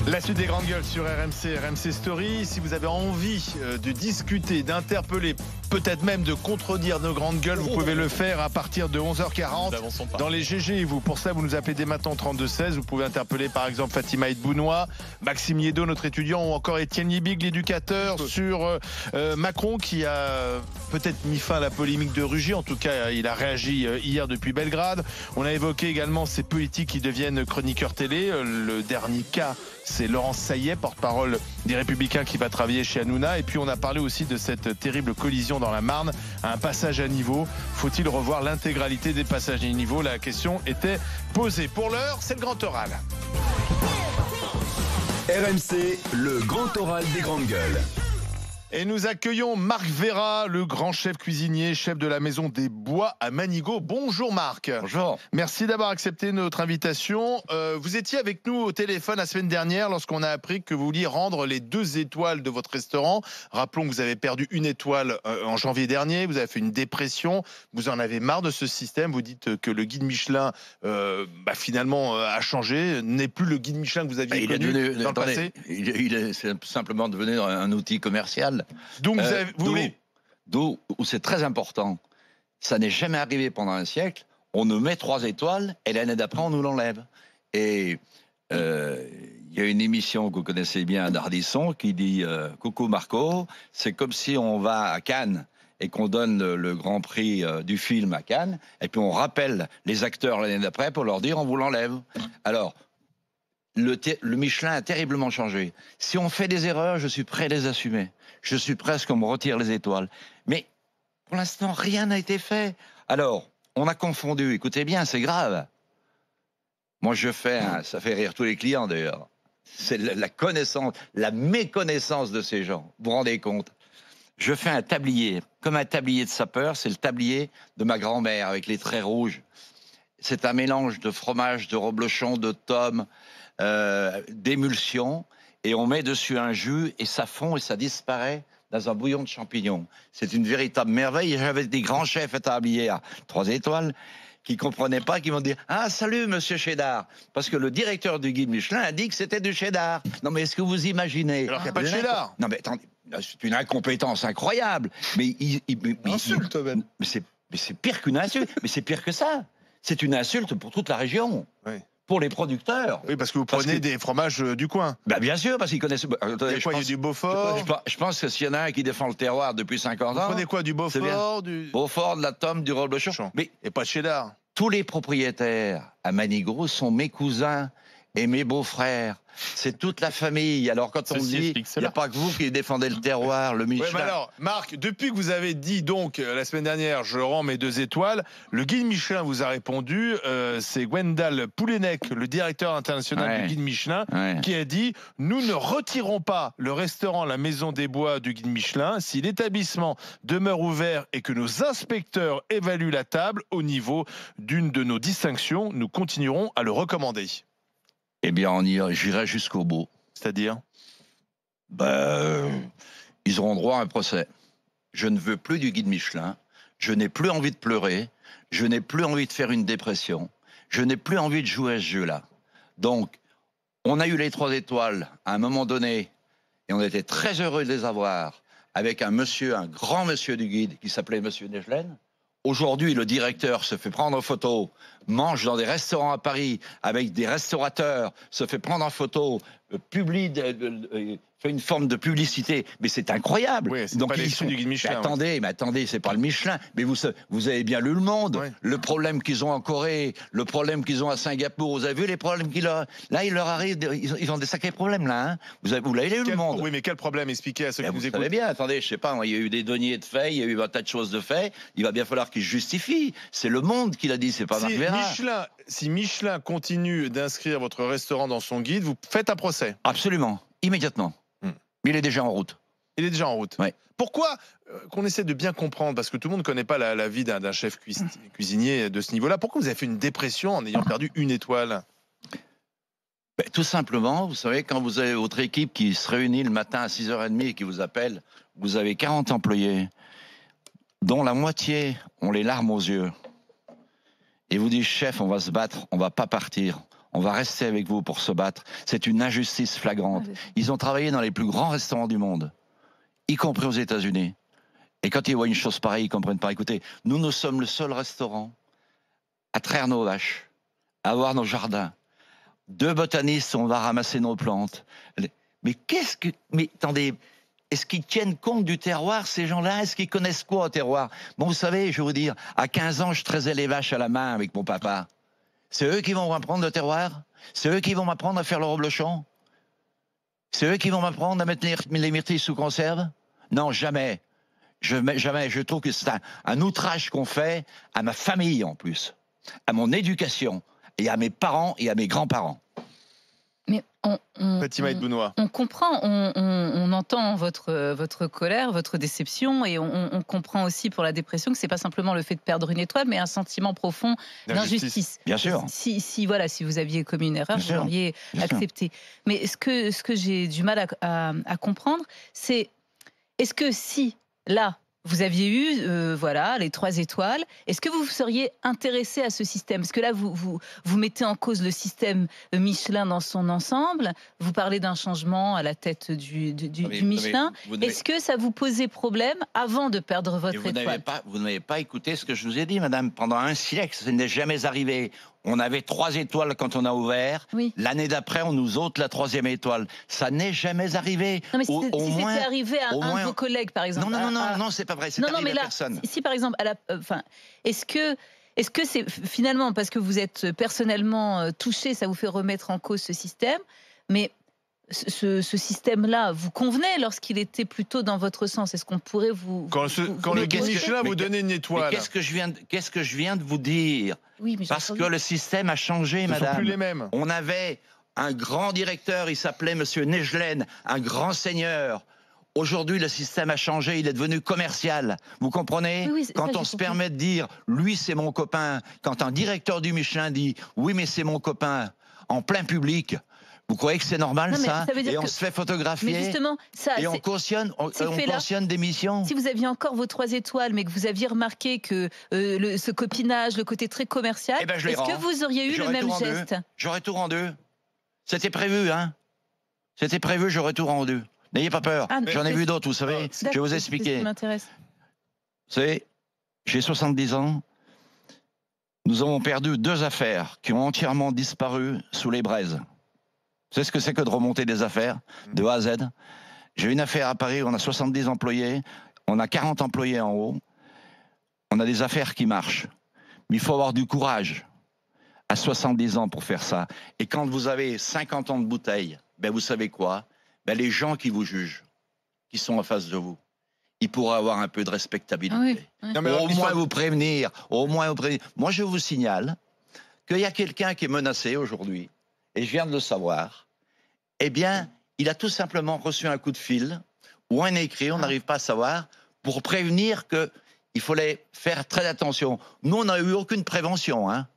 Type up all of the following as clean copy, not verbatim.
La suite des grandes gueules sur RMC, RMC Story. Si vous avez envie de discuter, d'interpeller, peut-être même de contredire nos grandes gueules, vous pouvez le faire à partir de 11h40 dans les GG. Pour ça, vous nous appelez dès maintenant 32-16. Vous pouvez interpeller par exemple Fatima Edbounoua, Maxime Yeddo, notre étudiant, ou encore Étienne Liebig, l'éducateur, sur Macron qui a peut-être mis fin à la polémique de Rugy. En tout cas, il a réagi hier depuis Belgrade. On a évoqué également ces politiques qui deviennent chroniqueurs télé. Le dernier cas, c'est Laurence Saillet, porte-parole des Républicains, qui va travailler chez Hanouna. Et puis on a parlé aussi de cette terrible collision dans la Marne, à un passage à niveau. Faut-il revoir l'intégralité des passages à niveau? La question était posée. Pour l'heure, c'est le grand oral. RMC, le grand oral des grandes gueules. Et nous accueillons Marc Vera, le grand chef cuisinier, chef de la Maison des Bois à Manigot. Bonjour Marc. Bonjour. Merci d'avoir accepté notre invitation. Vous étiez avec nous au téléphone la semaine dernière lorsqu'on a appris que vous vouliez rendre les 2 étoiles de votre restaurant. Rappelons que vous avez perdu 1 étoile en janvier dernier. Vous avez fait une dépression. Vous en avez marre de ce système. Vous dites que le guide Michelin finalement a changé. N'est plus le guide Michelin que vous aviez connu dans le passé. Il est simplement devenu un outil commercial. Donc d'où c'est très important. Ça n'est jamais arrivé pendant un siècle. On nous met 3 étoiles et l'année d'après on nous l'enlève. Et il y a une émission que vous connaissez bien d'Ardisson qui dit coucou Marco, c'est comme si on va à Cannes et qu'on donne le grand prix du film à Cannes et puis on rappelle les acteurs l'année d'après pour leur dire on vous l'enlève. Alors le Michelin a terriblement changé. Si on fait des erreurs, je suis prêt à les assumer. Je suis prêt à ce qu'on me retire les étoiles. Mais pour l'instant, rien n'a été fait. Alors, on a confondu. Écoutez bien, c'est grave. Moi, ça fait rire tous les clients d'ailleurs. C'est la connaissance, la méconnaissance de ces gens. Vous vous rendez compte? Je fais un tablier, comme un tablier de sapeur. C'est le tablier de ma grand-mère avec les traits rouges. C'est un mélange de fromage, de reblochon, de tomes, d'émulsion, et on met dessus un jus et ça fond et ça disparaît dans un bouillon de champignons. C'est une véritable merveille. Et j'avais des grands chefs établis à 3 étoiles qui comprenaient pas, qui m'ont dit « Ah, salut, monsieur Cheddar !» Parce que le directeur du guide Michelin a dit que c'était du cheddar. Non, mais est-ce que vous imaginez? Alors qu'il n'y a pas de cheddar. Non, mais attendez, c'est une incompétence incroyable. Mais insulte même. Mais c'est pire qu'une insulte. Mais c'est pire que ça. C'est une insulte pour toute la région. Oui. Pour les producteurs. Oui, parce que vous prenez des fromages du coin. Bah bien sûr, parce qu'ils connaissent... Attendez, il y a du Beaufort. Je pense que s'il y en a un qui défend le terroir depuis 50 ans... Vous prenez quoi, du Beaufort, Beaufort, de la Tome, du reblochon. Mais et pas de cheddar. Tous les propriétaires à Manigot sont mes cousins et mes beaux-frères. C'est toute la famille. Alors quand on dit, il n'y a pas que vous qui défendez le terroir, le Michelin. Ouais, mais alors, Marc, depuis que vous avez dit donc la semaine dernière, je rends mes 2 étoiles, le guide Michelin vous a répondu. C'est Gwendal Poulenec, le directeur international du guide Michelin, qui a dit: nous ne retirons pas le restaurant La Maison des Bois du guide Michelin si l'établissement demeure ouvert et que nos inspecteurs évaluent la table au niveau d'une de nos distinctions. Nous continuerons à le recommander. Eh bien, j'irai jusqu'au bout. C'est-à-dire? Ils auront droit à un procès. Je ne veux plus du guide Michelin. Je n'ai plus envie de pleurer. Je n'ai plus envie de faire une dépression. Je n'ai plus envie de jouer à ce jeu-là. Donc, on a eu les 3 étoiles à un moment donné et on était très heureux de les avoir avec un grand monsieur du guide qui s'appelait monsieur Negelen. Aujourd'hui, le directeur se fait prendre en photo, mange dans des restaurants à Paris avec des restaurateurs, se fait prendre en photo, fait une forme de publicité. Mais c'est incroyable. Oui, c'est pas l'esprit du guide Michelin. Mais attendez, c'est pas le Michelin. Mais vous avez bien lu Le Monde. Oui. Le problème qu'ils ont en Corée, le problème qu'ils ont à Singapour. Vous avez vu les problèmes là, il leur arrive. Ils ont des sacrés problèmes là. Hein. Vous l'avez lu Le Monde. Oui, mais quel problème? Expliquez à ceux qui nous écoutent. Vous savez bien. Attendez, je sais pas. Il y a eu des deniers de faits, il y a eu un tas de choses de faits. Il va bien falloir qu'ils justifient. C'est Le Monde qui l'a dit. C'est pas Marc Vera. Si Michelin continue d'inscrire votre restaurant dans son guide, vous faites un procès? Absolument, immédiatement. Mais il est déjà en route. Il est déjà en route. Oui. Pourquoi qu'on essaie de bien comprendre, parce que tout le monde ne connaît pas la vie d'un chef cuisinier de ce niveau-là, pourquoi vous avez fait une dépression en ayant perdu 1 étoile? Tout simplement, vous savez, quand vous avez votre équipe qui se réunit le matin à 6h30 et qui vous appelle, vous avez 40 employés, dont la moitié ont les larmes aux yeux. Et vous dites, chef, on va se battre, on va pas partir. on va rester avec vous pour se battre. C'est une injustice flagrante. Ils ont travaillé dans les plus grands restaurants du monde, y compris aux États-Unis. Et quand ils voient une chose pareille, ils ne comprennent pas. Écoutez, nous sommes le seul restaurant à traire nos vaches, à avoir nos jardins. 2 botanistes, on va ramasser nos plantes. Mais mais attendez, est-ce qu'ils tiennent compte du terroir, ces gens-là? Est-ce qu'ils connaissent quoi au terroir? Bon, vous savez, je vais vous dire, à 15 ans, je traisais les vaches à la main avec mon papa. C'est eux qui vont m'apprendre le terroir? C'est eux qui vont m'apprendre à faire le reblochon? C'est eux qui vont m'apprendre à mettre les myrtilles sous conserve? Non, jamais. Jamais. Je trouve que c'est un outrage qu'on fait à ma famille, en plus, à mon éducation, et à mes parents et à mes grands-parents. Mais on comprend, on entend votre colère, votre déception, et on comprend aussi pour la dépression que c'est pas simplement le fait de perdre une étoile, mais un sentiment profond d'injustice. Bien sûr. Si vous aviez commis une erreur, vous l'auriez accepté. Mais ce que j'ai du mal à comprendre, c'est est-ce que si là vous aviez eu les 3 étoiles, est-ce que vous seriez intéressé à ce système? Parce que là, vous mettez en cause le système Michelin dans son ensemble. Vous parlez d'un changement à la tête du Michelin. Est-ce que ça vous posait problème avant de perdre votre étoile? Vous n'avez pas écouté ce que je vous ai dit, madame. Pendant un siècle, ça n'est jamais arrivé. On avait 3 étoiles quand on a ouvert. Oui. L'année d'après, on nous ôte la 3e étoile. Ça n'est jamais arrivé. Non, mais si c'était arrivé à un de vos collègues, par exemple. Non, c'est pas vrai. C'est arrivé à personne. Si par exemple, est-ce que c'est finalement parce que vous êtes personnellement touché, ça vous fait remettre en cause ce système, mais ce système-là vous convenait lorsqu'il était plutôt dans votre sens? Est-ce qu'on pourrait quand le guide Michelin vous donnait une étoile? Qu'est-ce que je viens de vous dire? Oui, parce que le système a changé, madame. Ce sont plus les mêmes. On avait un grand directeur, il s'appelait Monsieur Nejlen, un grand seigneur. Aujourd'hui, le système a changé, il est devenu commercial. Vous comprenez? Quand on se permet de dire « lui, c'est mon copain », quand un directeur du Michelin dit « oui, mais c'est mon copain », en plein public, vous croyez que c'est normal, ça? Et on se fait photographier, mais justement, et on cautionne des missions. Si vous aviez encore vos 3 étoiles, mais que vous aviez remarqué que ce copinage, le côté très commercial, est-ce que vous auriez eu le même geste? J'aurais tout rendu. C'était prévu, hein? C'était prévu, j'aurais tout rendu. N'ayez pas peur. J'en ai vu d'autres, vous savez. Je vais vous expliquer. Ça m'intéresse. Vous savez, j'ai 70 ans. Nous avons perdu 2 affaires qui ont entièrement disparu sous les braises. Vous savez ce que c'est que de remonter des affaires de A à Z? J'ai une affaire à Paris où on a 70 employés, on a 40 employés en haut. On a des affaires qui marchent. Mais il faut avoir du courage à 70 ans pour faire ça. Et quand vous avez 50 ans de bouteille, ben vous savez quoi? Ben les gens qui vous jugent, qui sont en face de vous, ils pourraient avoir un peu de respectabilité. Non, mais au moins vous prévenir. Moi, je vous signale qu'il y a quelqu'un qui est menacé aujourd'hui, et je viens de le savoir. Eh bien, il a tout simplement reçu un coup de fil ou un écrit, on n'arrive pas à savoir, pour prévenir qu'il fallait faire très attention. Nous, on n'a eu aucune prévention, hein.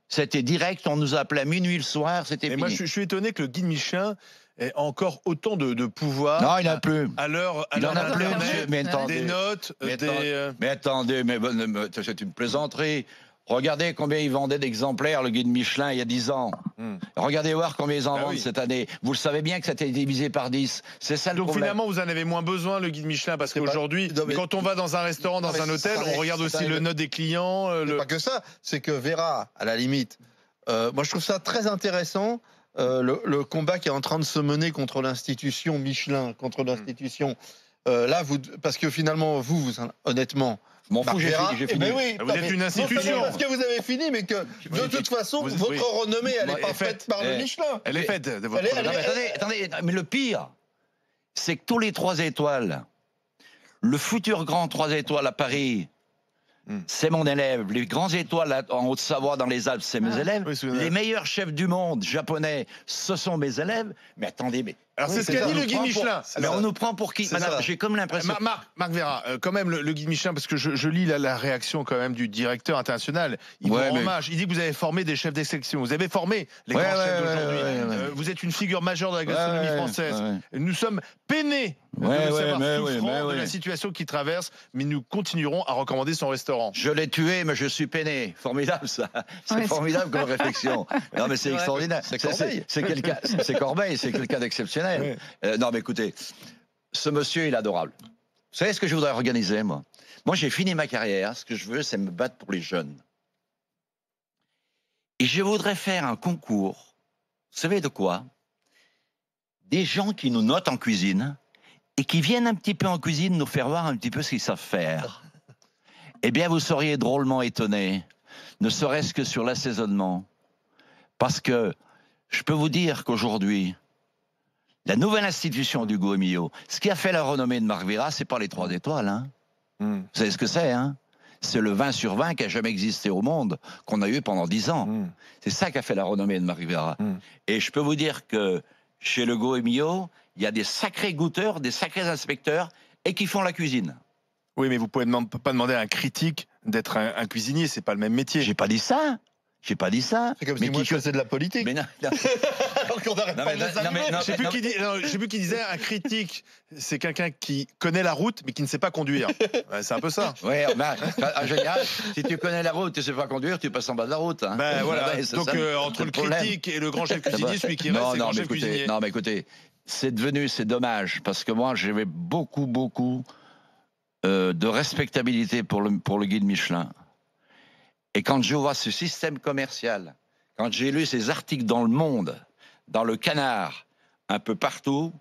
C'était direct, on nous a appelé à minuit le soir, c'était fini. Moi, je suis étonné que le guide Michelin ait encore autant de pouvoir. Non, il n'a plus. À l'heure des notes, mais attendez, c'est une plaisanterie. Regardez combien ils vendaient d'exemplaires, le guide Michelin, il y a 10 ans. Regardez voir combien ils en vendent cette année. Vous le savez bien que ça a été divisé par 10. C'est ça le problème. Donc finalement, vous en avez moins besoin, le guide Michelin, parce qu'aujourd'hui, quand on va dans un restaurant, dans un hôtel, on regarde aussi le note des clients. Pas que ça, c'est que Vera, à la limite, moi je trouve ça très intéressant, le combat qui est en train de se mener contre l'institution Michelin, contre l'institution. Là, parce que finalement, honnêtement... M'en fous, j'ai fini. Oui, vous êtes une institution. Parce que vous avez fini, mais que de toute façon, votre renommée, elle n'est pas faite par le Michelin. Elle est faite. Attendez, mais le pire, c'est que tous les 3 étoiles, le futur grand 3 étoiles à Paris, c'est mon élève. Les grands étoiles en Haute-Savoie, dans les Alpes, c'est mes élèves. Les meilleurs chefs du monde japonais, ce sont mes élèves. Mais attendez, alors c'est ce qu'a dit le guide Michelin. Mais on nous prend pour qui? Madame, j'ai comme l'impression... Marc Vera, quand même, le guide Michelin, parce que je lis la réaction quand même du directeur international. Il vous rend hommage. Il dit que vous avez formé des chefs d'exception. Vous avez formé les grands chefs d'aujourd'hui. vous êtes une figure majeure de la gastronomie française. Nous sommes peinés de le savoir souffrant de la situation qu'il traverse, mais nous continuerons à recommander son restaurant. Je l'ai tué, mais je suis peiné. Formidable, ça. C'est formidable comme réflexion. Non, mais c'est extraordinaire. C'est Corbeil, c'est quelqu'un d'exceptionnel. Non, mais écoutez, ce monsieur, il est adorable. Vous savez ce que je voudrais organiser, moi? Moi, j'ai fini ma carrière. Ce que je veux, c'est me battre pour les jeunes. Et je voudrais faire un concours. Vous savez de quoi? Des gens qui nous notent en cuisine et qui viennent un petit peu en cuisine nous faire voir un petit peu ce qu'ils savent faire. Eh bien, vous seriez drôlement étonnés, ne serait-ce que sur l'assaisonnement. Parce que je peux vous dire qu'aujourd'hui, la nouvelle institution du Goemio, ce qui a fait la renommée de Marc Veyrat, c'est pas les 3 étoiles. Hein. Vous savez ce que c'est, hein? C'est le 20 sur 20 qui n'a jamais existé au monde, qu'on a eu pendant 10 ans. C'est ça qui a fait la renommée de Marc Veyrat. Et je peux vous dire que chez le Goemio, il y a des sacrés goûteurs, des sacrés inspecteurs, et qui font la cuisine. Oui, mais vous pouvez pas demander à un critique d'être un cuisinier, c'est pas le même métier. J'ai pas dit ça. J'ai pas dit ça. C'est comme si moi je faisais de la politique. Mais non, non. Alors qu'on n'arrête pas de les allumer. Je sais plus qui disait un critique, c'est quelqu'un qui connaît la route mais qui ne sait pas conduire. Ouais, c'est un peu ça. Oui, en général, si tu connais la route, tu ne sais pas conduire, tu passes en bas de la route. Hein. Ben, voilà. Donc ça, entre le critique et le grand chef cuisinier, celui qui reste, c'est le grand chef cuisinier. Non, mais écoutez, c'est dommage parce que moi, j'avais beaucoup de respectabilité pour le guide Michelin. Et quand je vois ce système commercial, quand j'ai lu ces articles dans Le Monde, dans Le Canard, un peu partout,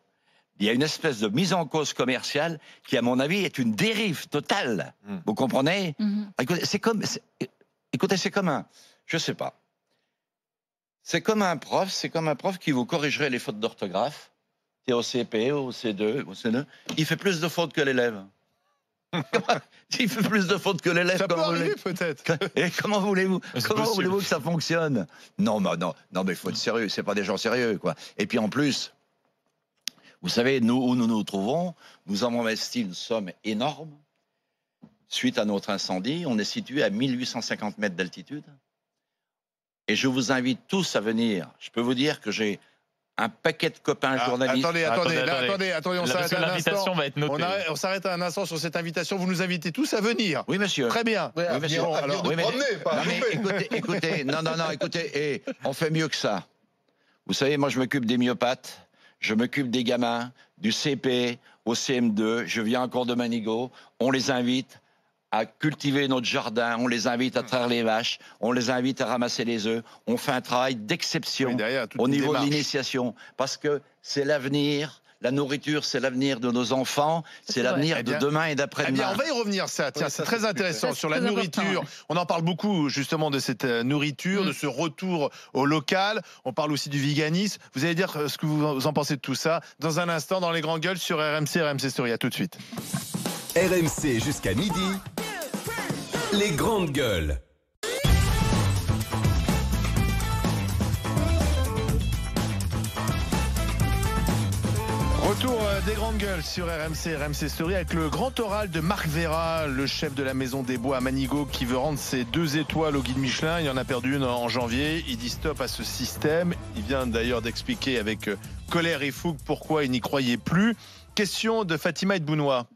il y a une espèce de mise en cause commerciale qui, à mon avis, est une dérive totale. Vous comprenez? Écoutez, c'est comme un... Je sais pas. C'est comme un prof qui vous corrigerait les fautes d'orthographe. C'est au CP, au C2, au C2. Il fait plus de fautes que l'élève. Il fait plus de fautes que l'élève. Ça peut arriver peut-être. Et comment voulez-vous que ça fonctionne? Non, mais il faut être sérieux. C'est pas des gens sérieux, quoi. Et puis en plus, vous savez, nous où nous nous trouvons, nous avons investi une somme énorme. Suite à notre incendie, on est situé à 1850 mètres d'altitude. Et je vous invite tous à venir. Je peux vous dire que j'ai un paquet de copains journalistes. Attendez, on s'arrête un l'invitation va être notée. On s'arrête un instant sur cette invitation. Vous nous invitez tous à venir. Oui, monsieur. Très bien. Oui, monsieur. Écoutez, écoutez, on fait mieux que ça. Vous savez, moi, je m'occupe des myopathes, je m'occupe des gamins, du CP au CM2, je viens encore de Manigot, on les invite à cultiver notre jardin, on les invite à traire les vaches, on les invite à ramasser les œufs. On fait un travail d'exception au niveau de l'initiation, parce que c'est l'avenir. La nourriture, c'est l'avenir de nos enfants, c'est l'avenir de demain et d'après-demain. On va y revenir, ça. Tiens, c'est très intéressant sur la nourriture. On en parle beaucoup, justement, de cette nourriture, de ce retour au local. On parle aussi du véganisme. Vous allez dire ce que vous en pensez de tout ça dans un instant, dans les grandes gueules sur RMC, RMC Story. À tout de suite. RMC jusqu'à midi. Les grandes gueules. Retour des grandes gueules sur RMC, RMC Story avec le grand oral de Marc Veyrat, le chef de la Maison des Bois à Manigot, qui veut rendre ses 2 étoiles au guide Michelin. Il en a perdu une en janvier. Il dit stop à ce système. Il vient d'ailleurs d'expliquer avec colère et fougue pourquoi il n'y croyait plus. Question de Fatima Edbounoua.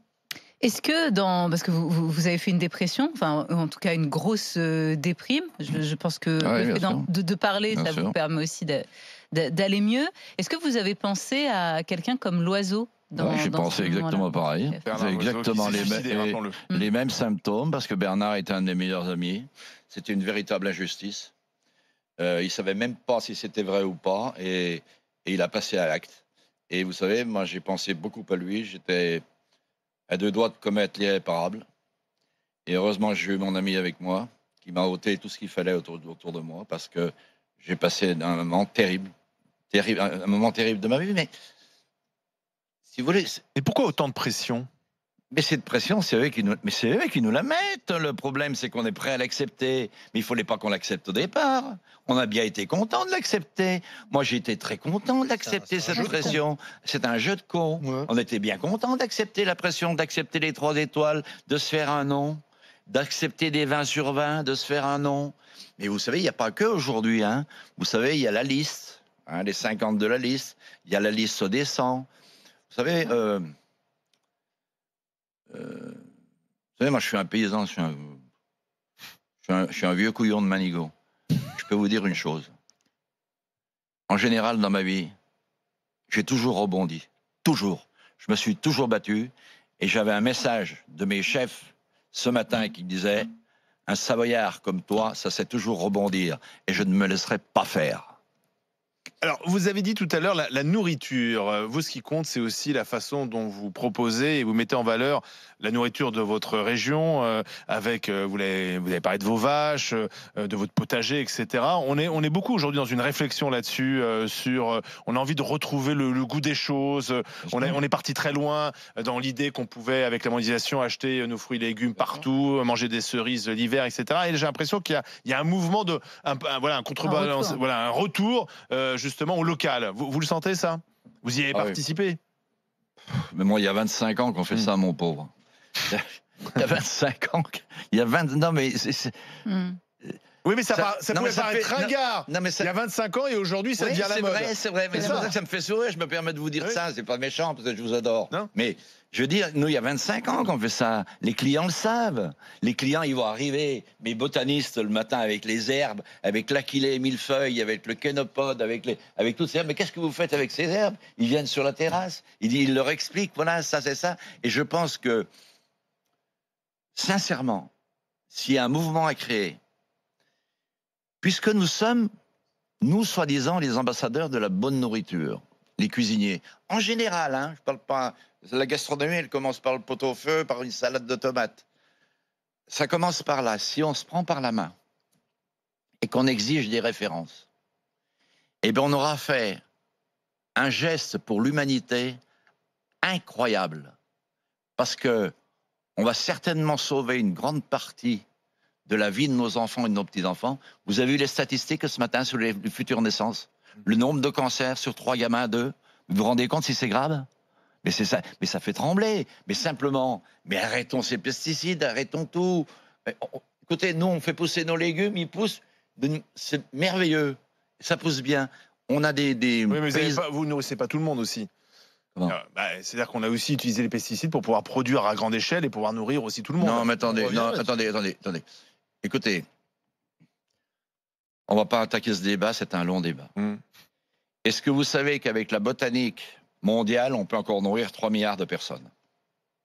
Est-ce que parce que vous avez fait une dépression, enfin en tout cas une grosse déprime, je pense que le fait de parler, ça vous permet aussi d'aller mieux. Est-ce que vous avez pensé à quelqu'un comme Loiseau? J'ai pensé exactement pareil. C'est exactement les mêmes symptômes, parce que Bernard était un des meilleurs amis. C'était une véritable injustice. Il savait même pas si c'était vrai ou pas, et il a passé à l'acte. Et vous savez, moi j'ai pensé beaucoup à lui. J'étais à 2 doigts de commettre l'irréparable. Et heureusement, j'ai eu mon ami avec moi, qui m'a ôté tout ce qu'il fallait autour de moi, parce que j'ai passé un moment terrible, un moment terrible de ma vie. Mais si vous voulez... Et pourquoi autant de pression? Mais cette pression, c'est eux qui nous la mettent. Le problème, c'est qu'on est prêt à l'accepter. Mais il ne fallait pas qu'on l'accepte au départ. On a bien été content de l'accepter. Moi, j'ai été très content d'accepter cette pression. C'est un jeu de con. Ouais. On était bien content d'accepter la pression, d'accepter les 3 étoiles, de se faire un nom, d'accepter des 20 sur 20, de se faire un nom. Mais vous savez, il n'y a pas que aujourd'hui. Hein. Vous savez, il y a la liste. hein, les 50 de la liste. Il y a la liste des 100. Vous savez, moi, je suis un paysan, je suis un vieux couillon de Manigot. Je peux vous dire une chose. En général, dans ma vie, j'ai toujours rebondi. Toujours. Je me suis toujours battu. Et j'avais un message de mes chefs ce matin qui disait « Un Savoyard comme toi, ça sait toujours rebondir. Et je ne me laisserai pas faire. » Alors, vous avez dit tout à l'heure la nourriture. Vous, ce qui compte, c'est aussi la façon dont vous proposez et vous mettez en valeur la nourriture de votre région, avec, vous avez parlé de vos vaches, de votre potager, etc. On est beaucoup aujourd'hui dans une réflexion là-dessus, on a envie de retrouver le goût des choses. On est parti très loin dans l'idée qu'on pouvait, avec la mondialisation, acheter nos fruits et légumes partout, manger des cerises l'hiver, etc. Et j'ai l'impression qu'il y a un mouvement un contrebalance, un retour justement au local. Vous le sentez, ça? Vous y avez participé? Mais moi, il y a 25 ans qu'on fait ça, mon pauvre. Il y a 25 ans. Non, mais oui, mais ça pouvait paraître ringard. Il y a 25 ans et aujourd'hui, ça devient la mode. C'est vrai. Mais c'est pour ça que ça me fait sourire. Je me permets de vous dire ça. C'est pas méchant parce que je vous adore. Non. Mais je veux dire, nous, il y a 25 ans qu'on fait ça. Les clients le savent. Les clients, ils vont arriver, mes botanistes, le matin, avec les herbes, avec l'aquilée millefeuille, avec le kénopode, avec toutes ces herbes. Mais qu'est-ce que vous faites avec ces herbes? Ils viennent sur la terrasse. Ils leur expliquent, voilà, ça, c'est ça. Et je pense que, sincèrement, s'il y a un mouvement à créer, puisque nous sommes, nous, soi-disant, les ambassadeurs de la bonne nourriture, les cuisiniers. En général, hein, je parle pas... La gastronomie, elle commence par le pot-au-feu, par une salade de tomates. Ça commence par là. Si on se prend par la main et qu'on exige des références, eh bien, on aura fait un geste pour l'humanité incroyable. Parce que on va certainement sauver une grande partie de la vie de nos enfants et de nos petits-enfants. Vous avez vu les statistiques ce matin sur les futures naissances? Le nombre de cancers sur 3 gamins à 2. Vous vous rendez compte si c'est grave? Mais c'est ça, mais ça fait trembler. Mais simplement, mais arrêtons ces pesticides, arrêtons tout. Écoutez, nous, on fait pousser nos légumes, ils poussent. C'est merveilleux. Ça pousse bien. On a des oui, mais vous nourrissez pas tout le monde aussi. C'est-à-dire qu'on a aussi utilisé les pesticides pour pouvoir produire à grande échelle et pouvoir nourrir aussi tout le monde. Non, mais attendez. Écoutez, on va pas attaquer ce débat, c'est un long débat. Est-ce que vous savez qu'avec la botanique mondiale, on peut encore nourrir 3 milliards de personnes?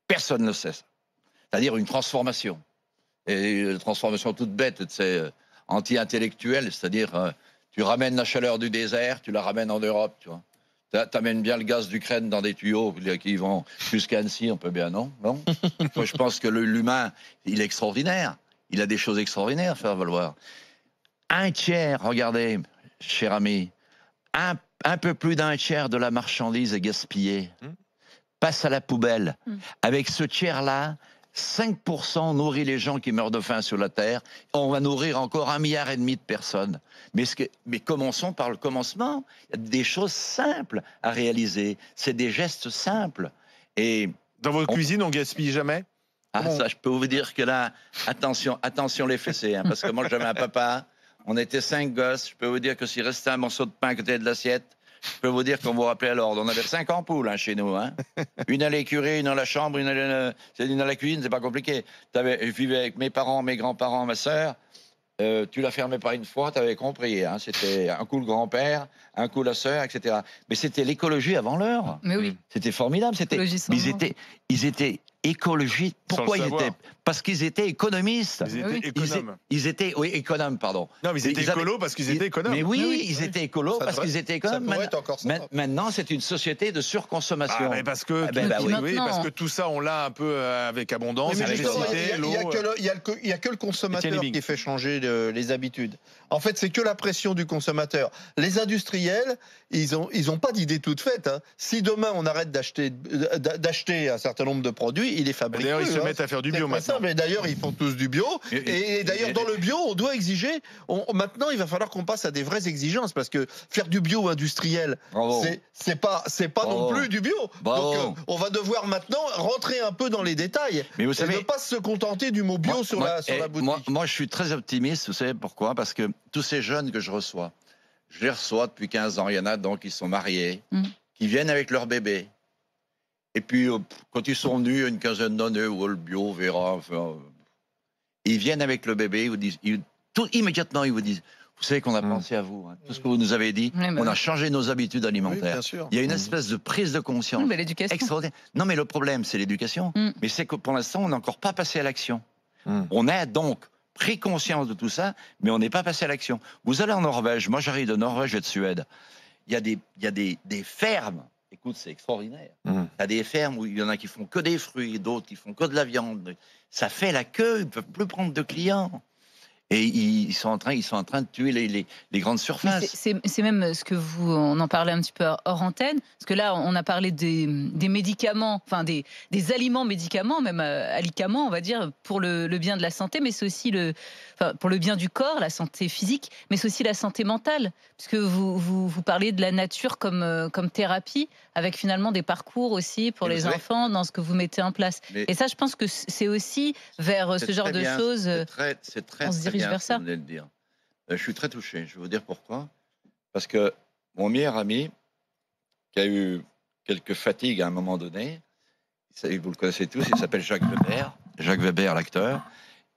Personne ne le sait. C'est-à-dire une transformation. Et une transformation toute bête, c'est anti-intellectuelle, c'est-à-dire tu ramènes la chaleur du désert, tu la ramènes en Europe, tu vois. T'amènes bien le gaz d'Ukraine dans des tuyaux qui vont jusqu'à Annecy, on peut bien, non? Moi, je pense que l'humain, il est extraordinaire. Il a des choses extraordinaires à faire valoir. Un tiers, regardez, cher ami, un peu plus d'un tiers de la marchandise est gaspillée. Passe à la poubelle. Avec ce tiers-là, 5% nourrit les gens qui meurent de faim sur la Terre. On va nourrir encore 1,5 milliard de personnes. Mais commençons par le commencement. Il y a des choses simples à réaliser. C'est des gestes simples. Et dans votre cuisine, on gaspille jamais? Ça, je peux vous dire que là, attention les fessées, hein, parce que moi, j'avais un papa, on était 5 gosses, je peux vous dire que s'il restait un morceau de pain à côté de l'assiette, je peux vous dire qu'on vous rappelait à l'ordre. On avait 5 ampoules chez nous. Hein. Une à l'écurie, une dans la chambre, une à la cuisine, c'est pas compliqué. Je vivais avec mes parents, mes grands-parents, ma sœur. Tu la fermais pas une fois, tu avais compris. Hein. C'était un coup le grand-père, un coup la sœur, etc. Mais c'était l'écologie avant l'heure. Mais oui. C'était formidable. Ils étaient écologistes. Pourquoi ils étaient? Parce qu'ils étaient économistes. Ils étaient économes. Ils étaient économes, pardon. Non, mais ils étaient écolos parce qu'ils étaient économes. Mais oui, ils étaient écolos parce qu'ils étaient économes. Maintenant, c'est une société de surconsommation. Mais parce que parce que tout ça, on l'a un peu avec abondance. Il n'y a que le consommateur qui fait changer les habitudes. En fait, c'est que la pression du consommateur. Les industriels, ils ont pas d'idée toute faite. Hein. Si demain on arrête d'acheter un certain nombre de produits, ils les fabriquent. D'ailleurs, ils se mettent à faire du bio maintenant. Mais d'ailleurs, ils font tous du bio. Et d'ailleurs, dans le bio, on doit exiger. Maintenant, il va falloir qu'on passe à des vraies exigences parce que faire du bio industriel, c'est pas non plus du bio. Donc, on va devoir maintenant rentrer un peu dans les détails. Mais vous savez, ne pas se contenter du mot bio sur la boutique. Moi, je suis très optimiste. Vous savez pourquoi? Parce que tous ces jeunes que je reçois je les reçois depuis 15 ans. Il y en a donc qui sont mariés, qui viennent avec leur bébé. Et puis, quand ils sont venus, une quinzaine d'années, ou le bio, Vera, enfin, ils viennent avec le bébé, ils vous disent, immédiatement, ils vous disent, vous savez qu'on a pensé à vous, hein, tout ce que vous nous avez dit, on a changé nos habitudes alimentaires. Il y a une espèce de prise de conscience extraordinaire. Non, mais le problème, c'est l'éducation. Mais c'est que pour l'instant, on n'est encore pas passé à l'action. On a donc pris conscience de tout ça, mais on n'est pas passé à l'action. Vous allez en Norvège, moi j'arrive de Norvège et de Suède, il y a des fermes. Écoute, c'est extraordinaire. Il y a des fermes où il y en a qui font que des fruits, d'autres qui font que de la viande. Ça fait la queue, ils ne peuvent plus prendre de clients. Et ils sont en train de tuer les grandes surfaces. C'est même ce que on en parlait un petit peu hors antenne, parce que là, on a parlé des médicaments, enfin des aliments médicaments, même alicaments, on va dire, pour le bien de la santé, mais c'est aussi pour le bien du corps, la santé physique, mais c'est aussi la santé mentale, puisque vous parlez de la nature comme thérapie, avec finalement des parcours aussi pour les enfants dans ce que vous mettez en place. Et ça, je pense que c'est aussi vers ce genre de choses. C'est très bien, vers ça. Vous venez de dire. Je suis très touché. Je vais vous dire pourquoi. Parce que mon meilleur ami, qui a eu quelques fatigues à un moment donné, vous le connaissez tous, il s'appelle Jacques Weber. Jacques Weber, l'acteur.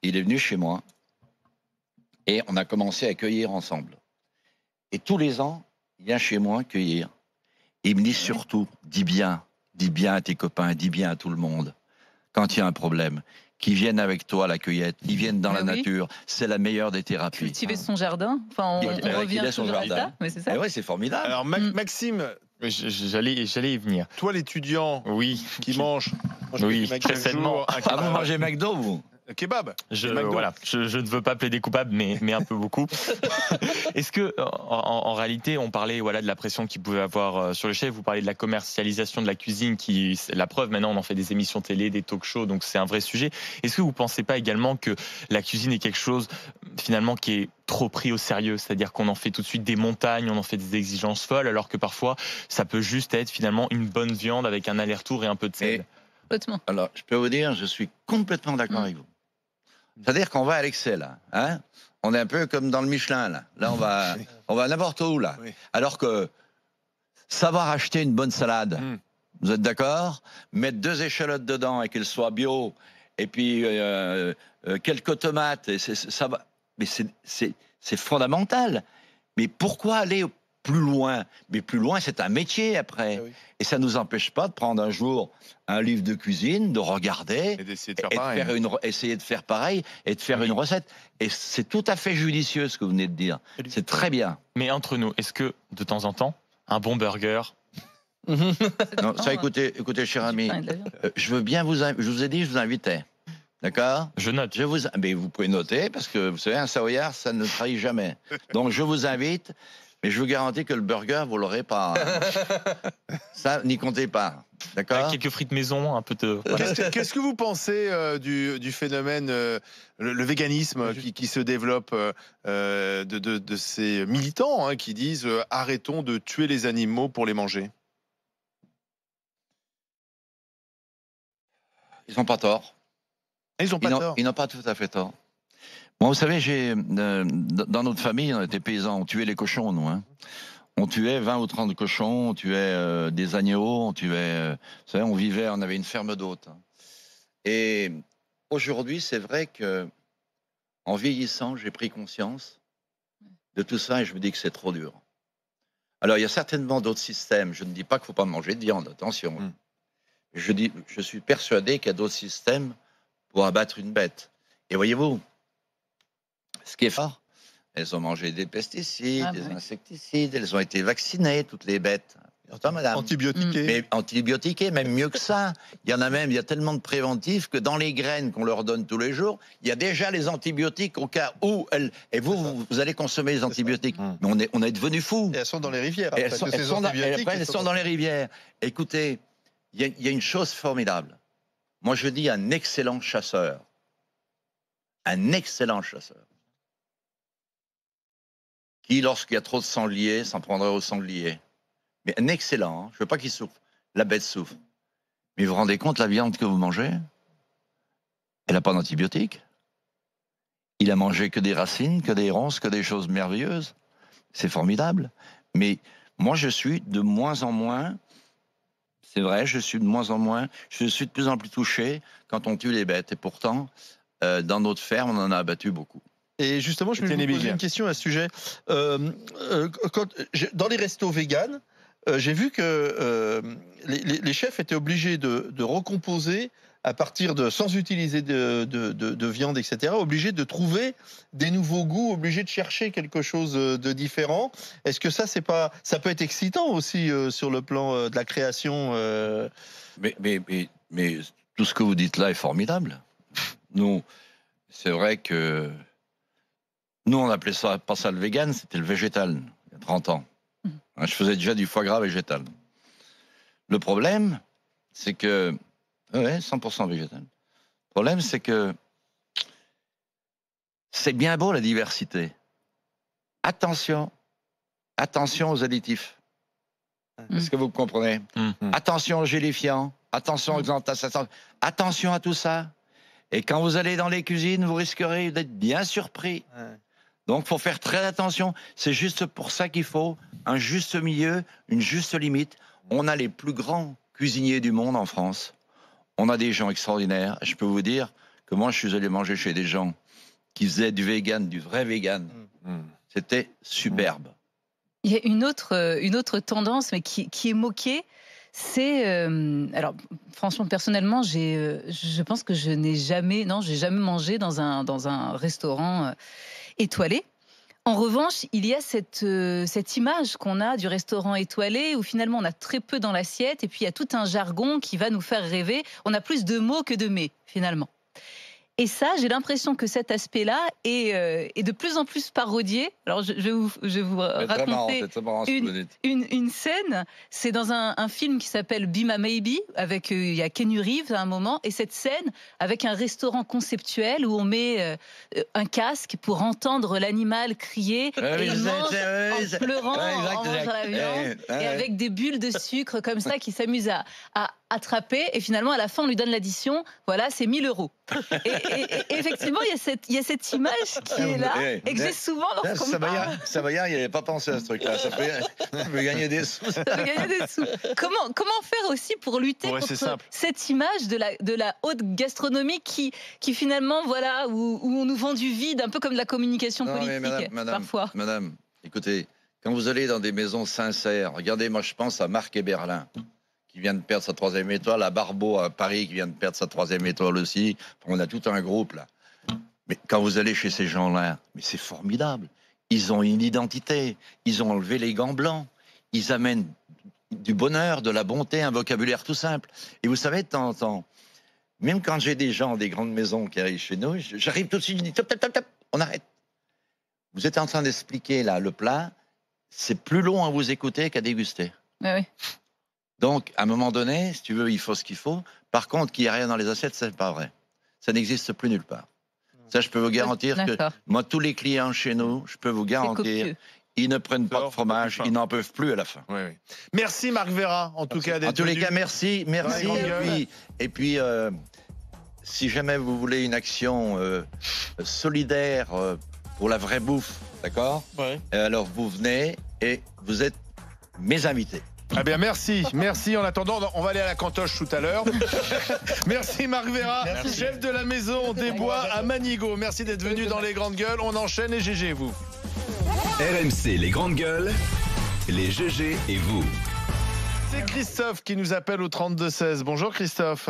Il est venu chez moi et on a commencé à cueillir ensemble. Et tous les ans, il vient chez moi cueillir. Et il me dit surtout, dis bien à tes copains, dis bien à tout le monde, quand il y a un problème, qui viennent avec toi à la cueillette, qui viennent dans la nature, c'est la meilleure des thérapies. Cultiver son jardin, enfin on revient toujours à ça, mais c'est ça. Et ouais, c'est formidable. Alors Maxime, j'allais y venir. Toi l'étudiant, qui mange, très sainement. Vous mangez McDo, vous? Kebab. Je ne veux pas plaider coupable, mais un peu beaucoup. Est-ce que, en réalité, on parlait de la pression qu'il pouvait avoir sur le chef, vous parlez de la commercialisation de la cuisine, la preuve, maintenant, on en fait des émissions télé, des talk-shows, donc c'est un vrai sujet. Est-ce que vous ne pensez pas également que la cuisine est quelque chose, finalement, qui est trop pris au sérieux, c'est-à-dire qu'on en fait tout de suite des montagnes, on en fait des exigences folles, alors que parfois, ça peut juste être, finalement, une bonne viande avec un aller-retour et un peu de sel. Alors, je peux vous dire, je suis complètement d'accord avec vous. C'est-à-dire qu'on va à l'excès, là. Hein, on est un peu comme dans le Michelin, là. Là, on va n'importe où, là. Oui. Alors que savoir acheter une bonne salade, vous êtes d'accord? Mettre 2 échalotes dedans et qu'elles soient bio, et puis quelques tomates, et ça va. Mais c'est fondamental. Mais pourquoi aller plus loin? Mais plus loin, c'est un métier après. Oui. Et ça ne nous empêche pas de prendre un jour un livre de cuisine, de regarder, et d'essayer de faire pareil. Essayer de faire pareil et de faire une recette. Et c'est tout à fait judicieux ce que vous venez de dire. C'est très bien. Mais entre nous, est-ce que de temps en temps, un bon burger... Non, ça, écoutez, cher ami, je veux bien je vous ai dit, je vous invitais. D'accord? Je note. Mais vous pouvez noter, parce que vous savez, un Savoyard, ça ne trahit jamais. Donc je vous invite. Mais je vous garantis que le burger, vous l'aurez pas. Ça, n'y comptez pas. D'accord? Avec quelques frites maison, un peu de... Qu'est-ce que vous pensez du phénomène, le véganisme qui se développe de ces militants qui disent arrêtons de tuer les animaux pour les manger? Ils n'ont pas tort. Ils n'ont pas tout à fait tort. Bon, vous savez, dans notre famille, on était paysans, on tuait les cochons, nous. Hein. On tuait 20 ou 30 cochons, on tuait des agneaux, on tuait... vous savez, on avait une ferme d'hôtes. Et aujourd'hui, c'est vrai que, en vieillissant, j'ai pris conscience de tout ça et je me dis que c'est trop dur. Alors, il y a certainement d'autres systèmes. Je ne dis pas qu'il ne faut pas manger de viande, attention. Je suis persuadé qu'il y a d'autres systèmes pour abattre une bête. Et voyez-vous, ce qui est fort, elles ont mangé des pesticides, des insecticides, elles ont été vaccinées, toutes les bêtes. Madame. Antibiotiquées, même mieux que ça. Il y a tellement de préventifs que dans les graines qu'on leur donne tous les jours, il y a déjà les antibiotiques au cas où et vous allez consommer les antibiotiques. Mais on est devenus fous. Et elles sont dans les rivières. Elles sont dans les rivières. Écoutez, il y a une chose formidable. Moi, je dis un excellent chasseur. Un excellent chasseur. Qui, lorsqu'il y a trop de sangliers, s'en prendrait au sanglier. Mais un excellent, hein. Je ne veux pas qu'il souffre. La bête souffre. Mais vous vous rendez compte, la viande que vous mangez, elle n'a pas d'antibiotiques. Il a mangé que des racines, que des ronces, que des choses merveilleuses. c'est formidable. Mais moi, je suis de moins en moins, c'est vrai, je suis de plus en plus touché quand on tue les bêtes. Et pourtant, dans notre ferme, on en a abattu beaucoup. Et justement, je vais vous poser une question à ce sujet. Dans les restos véganes, j'ai vu que les chefs étaient obligés de recomposer à partir sans utiliser de viande, etc., obligés de trouver des nouveaux goûts, obligés de chercher quelque chose de différent. Est-ce que ça peut être excitant aussi sur le plan de la création Mais tout ce que vous dites là est formidable. Nous, c'est vrai que nous, on appelait ça pas ça le vegan, c'était le végétal, il y a 30 ans. Je faisais déjà du foie gras végétal. Le problème, c'est que... Ouais, 100% végétal. Le problème, c'est que c'est bien beau la diversité. Attention aux additifs. Est-ce que vous comprenez? Attention aux gélifiants, attention aux xanthaces, attention à tout ça. Et quand vous allez dans les cuisines, vous risquerez d'être bien surpris. Donc, il faut faire très attention. C'est juste pour ça qu'il faut un juste milieu, une juste limite. On a les plus grands cuisiniers du monde en France. On a des gens extraordinaires. Je peux vous dire que moi, je suis allé manger chez des gens qui faisaient du vegan, du vrai vegan. C'était superbe. Il y a une autre tendance, mais qui est moquée. C'est alors franchement personnellement je pense que j'ai jamais mangé dans un restaurant étoilé. En revanche, il y a cette image qu'on a du restaurant étoilé où finalement on a très peu dans l'assiette et puis il y a tout un jargon qui va nous faire rêver. On a plus de mots que de mets finalement. Et ça, j'ai l'impression que cet aspect-là est de plus en plus parodié. Alors, je vais vous raconter une scène. C'est dans un film qui s'appelle Be My Maybe, avec il y a Keanu Reeves à un moment. Et cette scène, avec un restaurant conceptuel où on met un casque pour entendre l'animal crier. Et il mange en pleurant, en mangeant la viande. Et avec des bulles de sucre comme ça qui s'amusent à attraper. Et finalement, à la fin, on lui donne l'addition. Voilà, c'est 1 000 €. Et effectivement, il y a cette image qui est là et que j'ai souvent lorsqu'on me parle. Savoyard, il n'avait pas pensé à ce truc-là. Ça peut gagner des sous. Ça peut gagner des sous. Comment faire aussi pour lutter contre cette image de la haute gastronomie qui finalement, voilà, où on nous vend du vide, un peu comme de la communication politique, parfois. Madame, écoutez, quand vous allez dans des maisons sincères, regardez, moi je pense à Marc Eberlin, qui vient de perdre sa 3e étoile, à Barbeau à Paris qui vient de perdre sa 3e étoile aussi. On a tout un groupe là. Mais quand vous allez chez ces gens-là, mais c'est formidable. Ils ont une identité. Ils ont enlevé les gants blancs. Ils amènent du bonheur, de la bonté, un vocabulaire tout simple. Et vous savez, de temps en temps, même quand j'ai des gens des grandes maisons qui arrivent chez nous, j'arrive tout de suite, je dis top, top, top, top, on arrête. Vous êtes en train d'expliquer là le plat. C'est plus long à vous écouter qu'à déguster. Oui. Donc, à un moment donné, si tu veux, il faut ce qu'il faut. Par contre, qu'il n'y a rien dans les assiettes, c'est pas vrai. Ça n'existe plus nulle part. Ça, je peux vous garantir que moi, tous les clients chez nous, je peux vous garantir, ils ne prennent pas de fromage, ils n'en peuvent plus à la fin. Oui. Merci Marc Vera, en tout cas. En tous les cas, merci. Et puis, si jamais vous voulez une action solidaire pour la vraie bouffe, d'accord ? Alors, vous venez et vous êtes mes invités. Eh bien, merci. En attendant, on va aller à la cantoche tout à l'heure. Merci Marc Vera, chef de la maison des Bois à Manigot. Merci d'être venu dans les Grandes Gueules. On enchaîne et GG, vous. RMC, les Grandes Gueules, les GG et vous. C'est Christophe qui nous appelle au 32-16. Bonjour Christophe.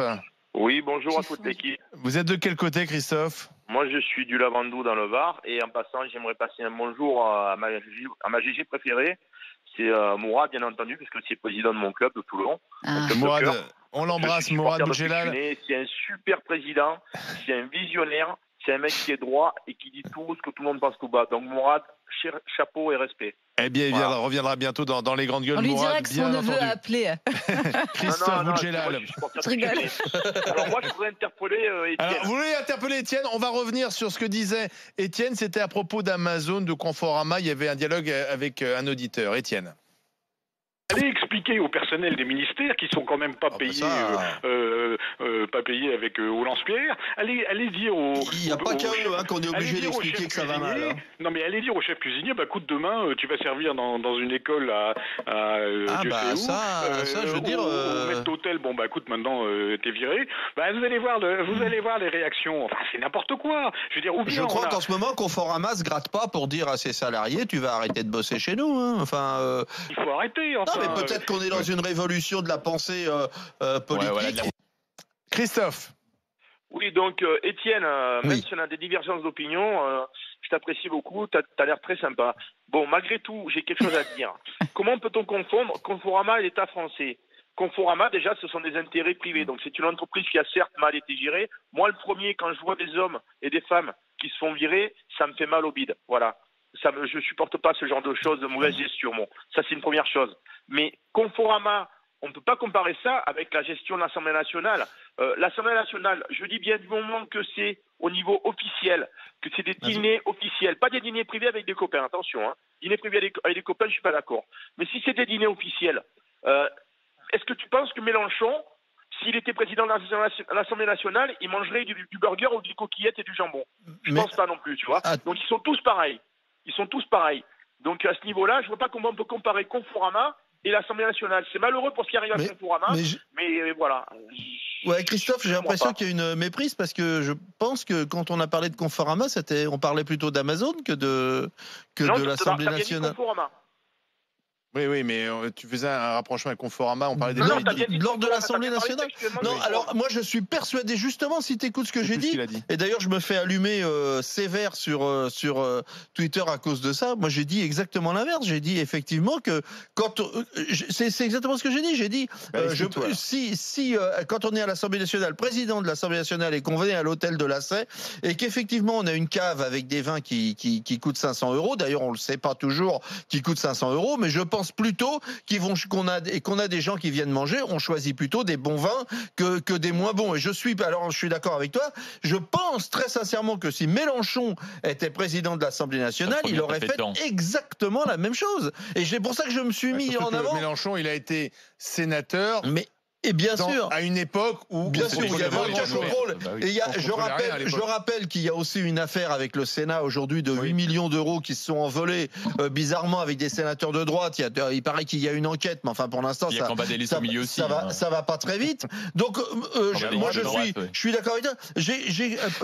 Oui, bonjour à toute l'équipe. Vous êtes de quel côté, Christophe ? Moi, je suis du Lavandou dans le Var. Et en passant, j'aimerais passer un bonjour à ma GG préférée. C'est Mourad, bien entendu, parce que c'est président de mon club de Toulon. Mourad, on l'embrasse, Mourad Boudjelal. C'est un super président, c'est un visionnaire, c'est un mec qui est droit et qui dit tout ce que tout le monde pense tout bas. Donc Mourad, chapeau et respect. Eh bien, il reviendra bientôt dans les Grandes Gueules. On lui Mourad, dira que son neveu a appelé. Christophe Boudjelal. Je rigole. Alors moi, je voudrais interpeller Étienne. Alors, vous voulez interpeller Étienne ? On va revenir sur ce que disait Étienne. C'était à propos d'Amazon, de Conforama. Il y avait un dialogue avec un auditeur. Étienne. Allez expliquer au personnel des ministères qui sont quand même pas payés, pas payés avec au lance-pierre. Allez dire aux. Il n'y a pas qu'à eux qu'on est obligé d'expliquer que ça va mal. Non mais allez dire au chef cuisinier, écoute, demain tu vas servir dans une école à Dieu sait où. Ça je veux dire. Au maître d'hôtel, écoute, maintenant t'es viré. Vous allez voir les réactions. Enfin c'est n'importe quoi. Je veux dire. Je crois qu'en ce moment Conforama se gratte pas pour dire à ses salariés, tu vas arrêter de bosser chez nous. Hein. Enfin. Il faut arrêter. Enfin. Non, mais peut-être qu'on est dans une révolution de la pensée politique. Voilà. Christophe. Oui, donc Étienne, même si on a des divergences d'opinion, je t'apprécie beaucoup, t'as l'air très sympa. Bon, malgré tout, j'ai quelque chose à te dire. Comment peut-on confondre Conforama et l'État français? Conforama, déjà, ce sont des intérêts privés, donc c'est une entreprise qui a certes mal été gérée. Moi, le premier, quand je vois des hommes et des femmes qui se font virer, ça me fait mal au bide, voilà. Je supporte pas ce genre de choses, de mauvaise gestion. Bon, ça c'est une première chose. Mais Conforama, on ne peut pas comparer ça avec la gestion de l'Assemblée nationale. L'Assemblée nationale, je dis bien du moment que c'est au niveau officiel, que c'est des dîners officiels, pas des dîners privés avec des copains, attention. Hein. Dîners privés avec des copains, je suis pas d'accord. Mais si c'est des dîners officiels, est-ce que tu penses que Mélenchon, s'il était président de l'Assemblée nationale, il mangerait du burger ou des coquillettes et du jambon? Je pense pas non plus, tu vois. Donc ils sont tous pareils. Donc à ce niveau-là, je vois pas comment on peut comparer Conforama et l'Assemblée nationale. C'est malheureux pour ce qui arrive à Conforama, mais voilà. Ouais, Christophe, j'ai l'impression qu'il y a une méprise parce que je pense que quand on a parlé de Conforama, on parlait plutôt d'Amazon que de l'Assemblée nationale. Oui, mais tu faisais un rapprochement avec Conforama, on parlait des lors de l'Assemblée nationale. Non, alors moi je suis persuadé, justement, si tu écoutes ce que j'ai dit, et d'ailleurs je me fais allumer sévère sur Twitter à cause de ça, moi j'ai dit exactement l'inverse. J'ai dit effectivement que quand c'est exactement ce que j'ai dit. J'ai dit quand on est à l'Assemblée nationale, président de l'Assemblée nationale, et qu'on venait à l'hôtel de la Sey, et qu'effectivement on a une cave avec des vins qui coûtent 500 €. D'ailleurs on le sait pas toujours qui coûtent 500 €, mais je pense plutôt qu'on a des gens qui viennent manger, on choisit plutôt des bons vins que des moins bons. Et je suis d'accord avec toi. Je pense très sincèrement que si Mélenchon était président de l'Assemblée nationale, il aurait fait exactement la même chose. Et c'est pour ça que je me suis mis en avant. Mélenchon, il a été sénateur. Et bien sûr, à une époque où il y avait aucun contrôle. Et je rappelle qu'il y a aussi une affaire avec le Sénat aujourd'hui de 8 millions d'euros qui se sont envolés bizarrement avec des sénateurs de droite. Il paraît qu'il y a une enquête, mais enfin pour l'instant ça va pas très vite. Donc moi je suis d'accord avec toi.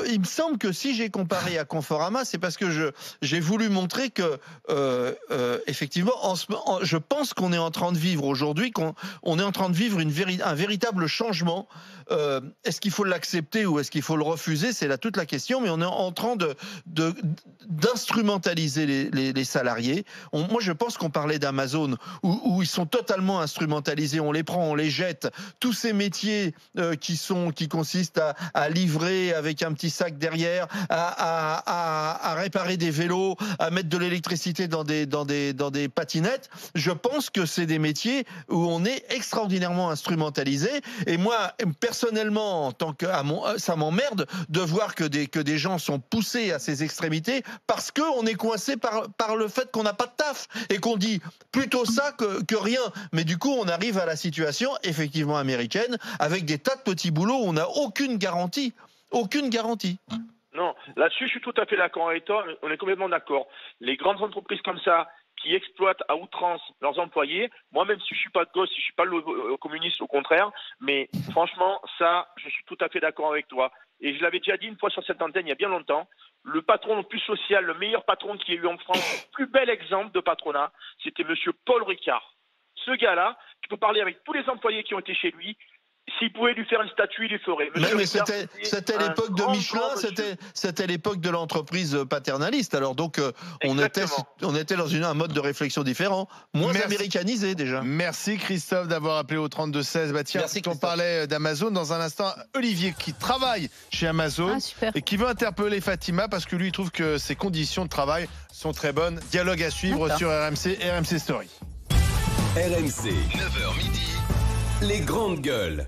Il me semble que si j'ai comparé à Conforama, c'est parce que j'ai voulu montrer que effectivement je pense qu'on est en train de vivre aujourd'hui, qu'on est en train de vivre un véritable changement. Est-ce qu'il faut l'accepter ou est-ce qu'il faut le refuser? C'est là toute la question, mais on est en train d'instrumentaliser les salariés. Moi, je pense qu'on parlait d'Amazon, où ils sont totalement instrumentalisés. On les prend, on les jette. Tous ces métiers qui consistent à livrer avec un petit sac derrière, à réparer des vélos, à mettre de l'électricité dans des patinettes. Je pense que c'est des métiers où on est extraordinairement instrumentalisé. Et moi, personnellement, ça m'emmerde de voir que des gens sont poussés à ces extrémités parce qu'on est coincé par le fait qu'on n'a pas de taf et qu'on dit plutôt ça que rien. Mais du coup, on arrive à la situation effectivement américaine avec des tas de petits boulots où on n'a aucune garantie. Aucune garantie. Non, là-dessus, je suis tout à fait d'accord avec toi. On est complètement d'accord. Les grandes entreprises comme ça, qui exploitent à outrance leurs employés. Moi, même si je suis pas de gauche, si je suis pas communiste, au contraire, mais franchement, ça, je suis tout à fait d'accord avec toi. Et je l'avais déjà dit une fois sur cette antenne il y a bien longtemps, le patron le plus social, le meilleur patron qu'il y a eu en France, le plus bel exemple de patronat, c'était monsieur Paul Ricard. Ce gars-là, tu peux parler avec tous les employés qui ont été chez lui. S'il pouvait lui faire une statue, il lui ferait. Mais c'était l'époque de Michelin, c'était l'époque de l'entreprise paternaliste. Alors donc, on était dans un mode de réflexion différent, moins américanisé déjà. Merci Christophe d'avoir appelé au 32-16. Tiens, on parlait d'Amazon dans un instant. Olivier qui travaille chez Amazon et qui veut interpeller Fatima parce que lui il trouve que ses conditions de travail sont très bonnes. Dialogue à suivre sur RMC Story. RMC, 9h midi, les grandes gueules.